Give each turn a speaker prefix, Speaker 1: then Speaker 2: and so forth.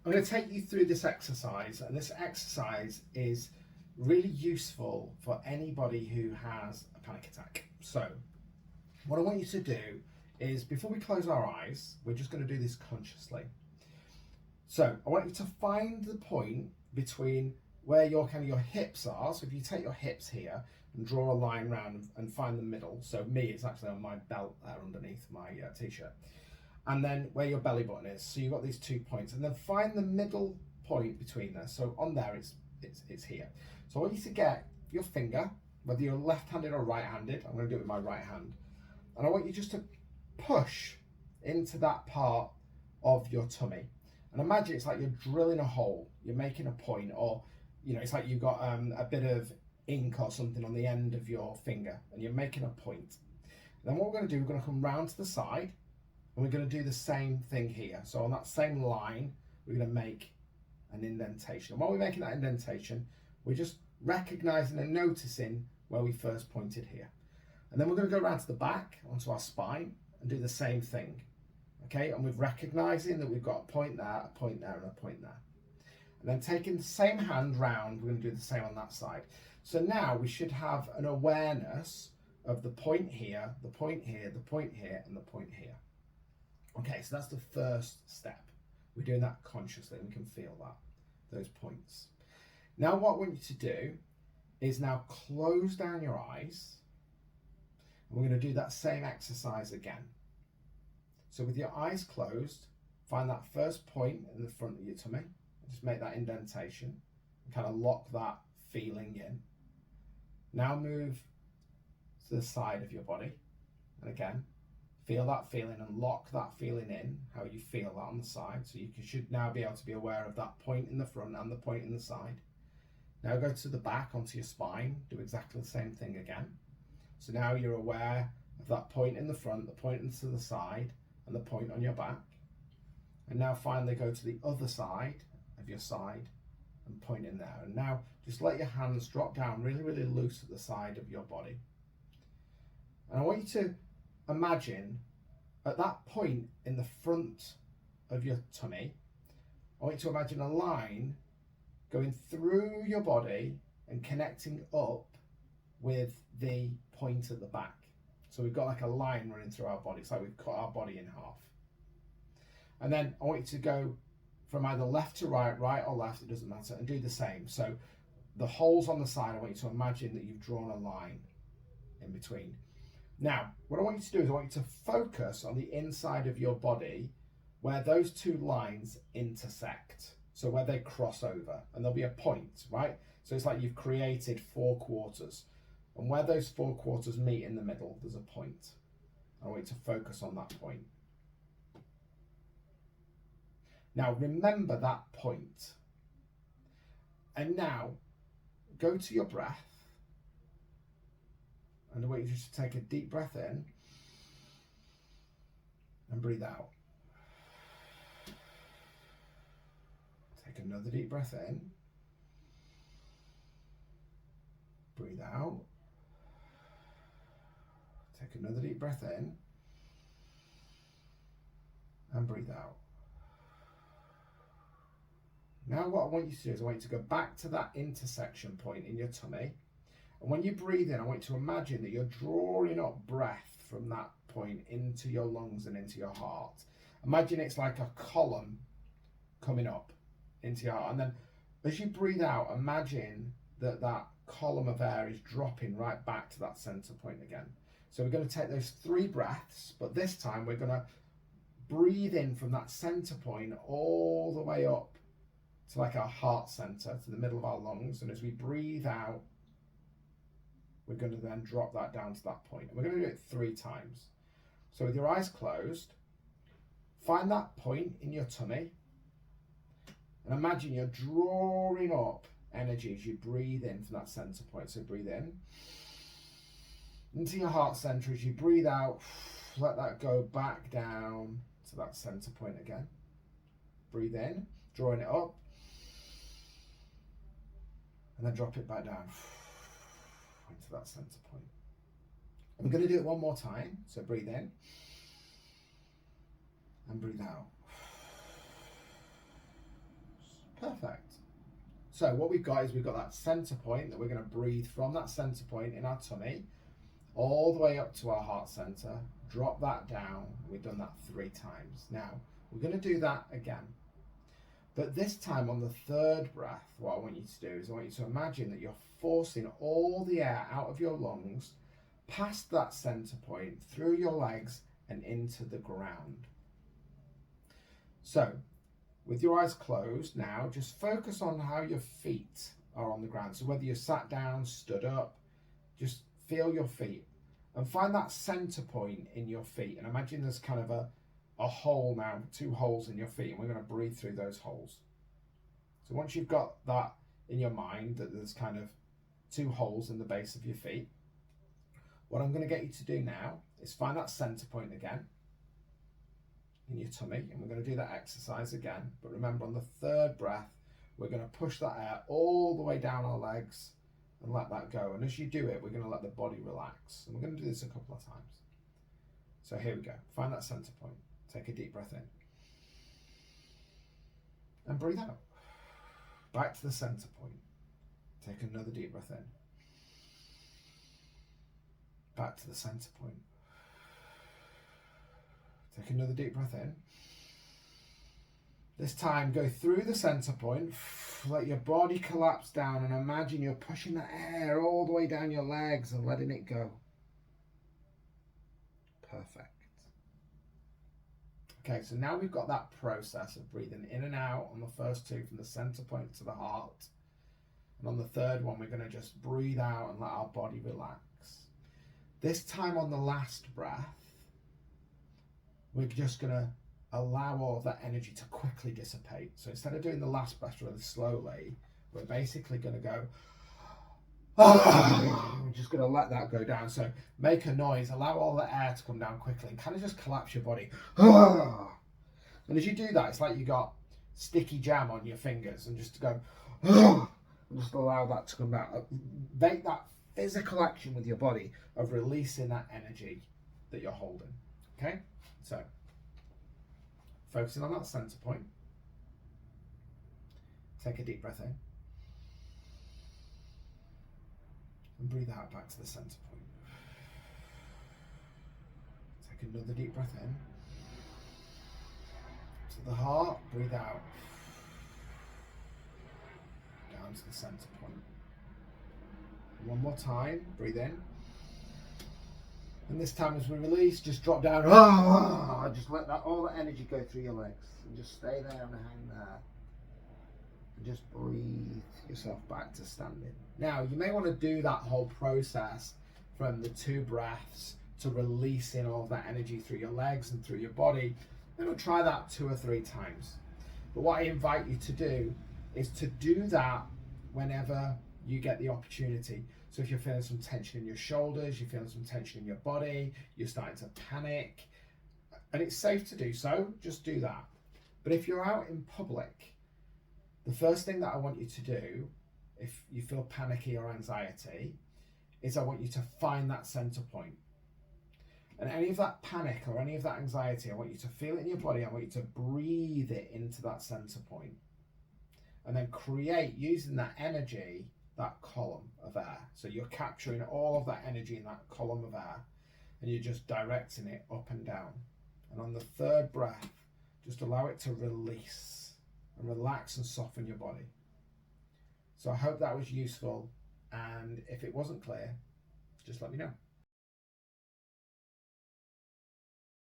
Speaker 1: I'm going to take you through this exercise, and this exercise is really useful for anybody who has a panic attack. So, what I want you to do is, before we close our eyes, we're just going to do this consciously. So, I want you to find the point between where your hips are. So, if you take your hips here and draw a line round and find the middle. So, me, it's actually on my belt there underneath my t-shirt. And then where your belly button is. So you've got these 2 points, and then find the middle point between there. So on there, it's here. So I want you to get your finger, whether you're left-handed or right-handed. I'm going to do it with my right hand, and I want you just to push into that part of your tummy. And imagine it's like you're drilling a hole. You're making a point, or it's like you've got a bit of ink or something on the end of your finger, and you're making a point. And then what we're going to do, we're going to come round to the side. And we're going to do the same thing here. So on that same line, we're going to make an indentation. And while we're making that indentation, we're just recognizing and noticing where we first pointed here. And then we're going to go around to the back, onto our spine, and do the same thing. Okay, and we're recognizing that we've got a point there, and a point there. And then taking the same hand round, we're going to do the same on that side. So now we should have an awareness of the point here, the point here, the point here, and the point here. Okay, so that's the first step. We're doing that consciously, and we can feel those points. Now what I want you to do is now close down your eyes, and we're going to do that same exercise again. So with your eyes closed, find that first point in the front of your tummy, and just make that indentation, and kind of lock that feeling in. Now move to the side of your body, and again, feel that feeling and lock that feeling in, how you feel that on the side. So you should now be able to be aware of that point in the front and the point in the side. Now go to the back, onto your spine, do exactly the same thing again. So now you're aware of that point in the front, the point into the side, and the point on your back. And now finally go to the other side of your side and point in there. And now just let your hands drop down really, really loose at the side of your body. And I want you to imagine at that point in the front of your tummy, I want you to imagine a line going through your body and connecting up with the point at the back. So we've got like a line running through our body. It's like we've cut our body in half. And then I want you to go from either left to right, right or left, it doesn't matter, and do the same. So the holes on the side, I want you to imagine that you've drawn a line in between. Now, what I want you to do is I want you to focus on the inside of your body where those two lines intersect. So where they cross over, and there'll be a point, right? So it's like you've created 4 quarters. And where those 4 quarters meet in the middle, there's a point. I want you to focus on that point. Now, remember that point. And now, go to your breath. And I want you just to take a deep breath in and breathe out. Take another deep breath in. Breathe out. Take another deep breath in and breathe out. Now what I want you to do is I want you to go back to that intersection point in your tummy. And when you breathe in, I want you to imagine that you're drawing up breath from that point into your lungs and into your heart. Imagine it's like a column coming up into your heart. And then as you breathe out, imagine that that column of air is dropping right back to that center point again. So we're going to take those 3 breaths, but this time we're going to breathe in from that center point all the way up to like our heart center, to the middle of our lungs. And as we breathe out, we're going to then drop that down to that point. And we're going to do it 3 times. So with your eyes closed, find that point in your tummy and imagine you're drawing up energy as you breathe in from that center point. So breathe in into your heart center. As you breathe out, let that go back down to that center point again. Breathe in, drawing it up, and then drop it back down into that center point. I'm going to do it one more time. So breathe in and breathe out. Perfect. So what we've got is we've got that center point that we're going to breathe from that center point in our tummy all the way up to our heart center. Drop that down. We've done that 3 times. Now we're going to do that again. But this time on the third breath, what I want you to do is I want you to imagine that you're forcing all the air out of your lungs, past that center point, through your legs and into the ground. So, with your eyes closed now, just focus on how your feet are on the ground. So whether you're sat down, stood up, just feel your feet and find that center point in your feet. And imagine there's kind of a hole now, 2 holes in your feet, and we're going to breathe through those holes. So once you've got that in your mind, that there's kind of 2 holes in the base of your feet, what I'm going to get you to do now is find that center point again in your tummy, and we're going to do that exercise again. But remember, on the third breath, we're going to push that air all the way down our legs and let that go. And as you do it, we're going to let the body relax. And we're going to do this a couple of times. So here we go. Find that center point. Take a deep breath in. And breathe out. Back to the center point. Take another deep breath in. Back to the center point. Take another deep breath in. This time, go through the center point. Let your body collapse down and imagine you're pushing the air all the way down your legs and letting it go. Perfect. Okay, so now we've got that process of breathing in and out on the first 2 from the center point to the heart. And on the third one, we're going to just breathe out and let our body relax. This time on the last breath, we're just going to allow all of that energy to quickly dissipate. So instead of doing the last breath really slowly, we're basically going to go, we're just going to let that go down. So make a noise, allow all the air to come down quickly and kind of just collapse your body. And as you do that, it's like you got sticky jam on your fingers, and just to go, and just allow that to come down. Make that physical action with your body of releasing that energy that you're holding. Okay? So, focusing on that center point. Take a deep breath in. And breathe out back to the center point. Take another deep breath in. To the heart, breathe out. Down to the center point. One more time, breathe in. And this time as we release, just drop down. Just let that all the energy go through your legs. And just stay there and hang there. And just breathe yourself back to standing. Now, you may want to do that whole process from the 2 breaths to releasing all of that energy through your legs and through your body. Then we'll try that 2 or 3 times. But what I invite you to do is to do that whenever you get the opportunity. So if you're feeling some tension in your shoulders, you're feeling some tension in your body, you're starting to panic, and it's safe to do so, just do that. But if you're out in public, the first thing that I want you to do, if you feel panicky or anxiety, is I want you to find that center point. And any of that panic or any of that anxiety, I want you to feel it in your body. I want you to breathe it into that center point. And then create, using that energy, that column of air. So you're capturing all of that energy in that column of air, and you're just directing it up and down. And on the third breath, just allow it to release and relax and soften your body. So I hope that was useful, and if it wasn't clear, just let me know.